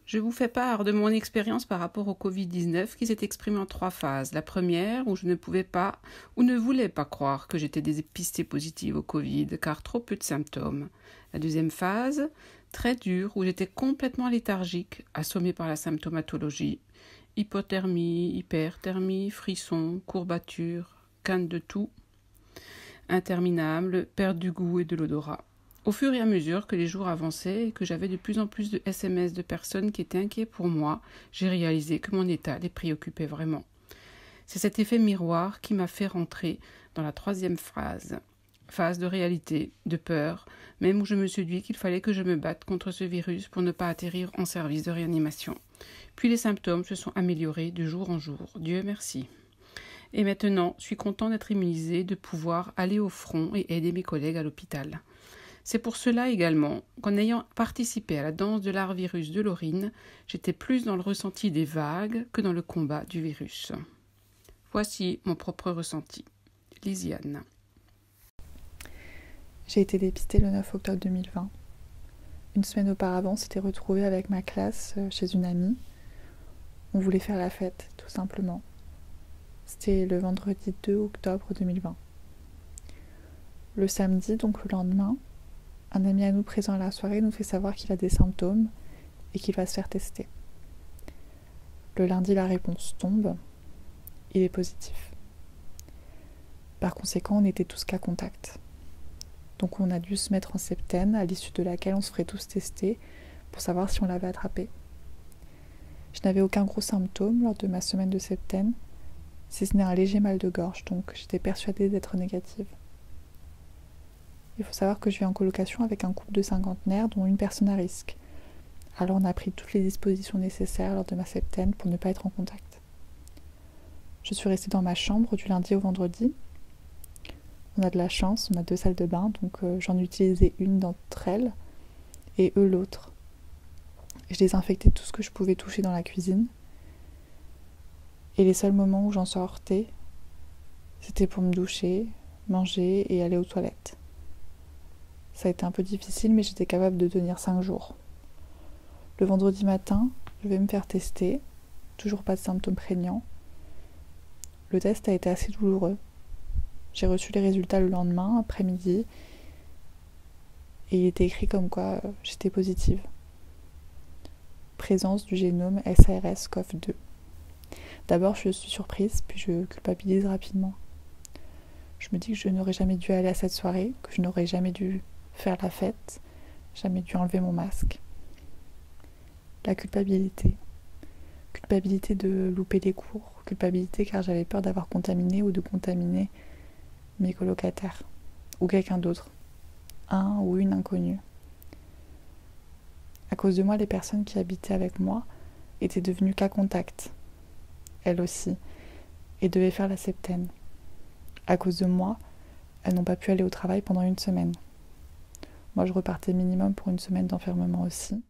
Je vous fais part de mon expérience par rapport au Covid-19 qui s'est exprimée en 3 phases. La première, où je ne pouvais pas ou ne voulais pas croire que j'étais dépistée positive au Covid, car trop peu de symptômes. La deuxième phase, très dure, où j'étais complètement léthargique, assommée par la symptomatologie. Hypothermie, hyperthermie, frissons, courbatures, quinte de toux, interminable, perte du goût et de l'odorat. Au fur et à mesure que les jours avançaient et que j'avais de plus en plus de SMS de personnes qui étaient inquiets pour moi, j'ai réalisé que mon état les préoccupait vraiment. C'est cet effet miroir qui m'a fait rentrer dans la 3e phase de réalité, de peur, même où je me suis dit qu'il fallait que je me batte contre ce virus pour ne pas atterrir en service de réanimation. Puis les symptômes se sont améliorés de jour en jour, Dieu merci. Et maintenant, je suis content d'être immunisée, de pouvoir aller au front et aider mes collègues à l'hôpital. C'est pour cela également qu'en ayant participé à la danse de l'art virus de Laurine, j'étais plus dans le ressenti des vagues que dans le combat du virus. Voici mon propre ressenti. Lisiane. J'ai été dépistée le 9 octobre 2020. Une semaine auparavant, on s'était retrouvée avec ma classe chez une amie. On voulait faire la fête, tout simplement. C'était le vendredi 2 octobre 2020. Le samedi, donc le lendemain, un ami à nous présent à la soirée nous fait savoir qu'il a des symptômes et qu'il va se faire tester. Le lundi, la réponse tombe. Il est positif. Par conséquent, on était tous cas contact. Donc on a dû se mettre en septaine, à l'issue de laquelle on se ferait tous tester pour savoir si on l'avait attrapé. Je n'avais aucun gros symptôme lors de ma semaine de septaine, si ce n'est un léger mal de gorge, donc j'étais persuadée d'être négative. Il faut savoir que je vis en colocation avec un couple de cinquantenaires dont une personne à risque. Alors on a pris toutes les dispositions nécessaires lors de ma septaine pour ne pas être en contact. Je suis restée dans ma chambre du lundi au vendredi. On a de la chance, on a 2 salles de bain, donc j'en utilisais une d'entre elles et eux l'autre. Je désinfectais tout ce que je pouvais toucher dans la cuisine. Et les seuls moments où j'en sortais, c'était pour me doucher, manger et aller aux toilettes. Ça a été un peu difficile, mais j'étais capable de tenir 5 jours. Le vendredi matin, je vais me faire tester. Toujours pas de symptômes prégnants. Le test a été assez douloureux. J'ai reçu les résultats le lendemain, après-midi. Et il était écrit comme quoi j'étais positive. Présence du génome SARS-CoV-2. D'abord, je suis surprise, puis je culpabilise rapidement. Je me dis que je n'aurais jamais dû aller à cette soirée, que je n'aurais jamais dû faire la fête, jamais dû enlever mon masque. La culpabilité. Culpabilité de louper les cours, culpabilité car j'avais peur d'avoir contaminé ou de contaminer mes colocataires ou quelqu'un d'autre, un ou une inconnue. À cause de moi, les personnes qui habitaient avec moi étaient devenues cas contact, elles aussi, et devaient faire la septaine. À cause de moi, elles n'ont pas pu aller au travail pendant 1 semaine. Moi, je repartais minimum pour 1 semaine d'enfermement aussi.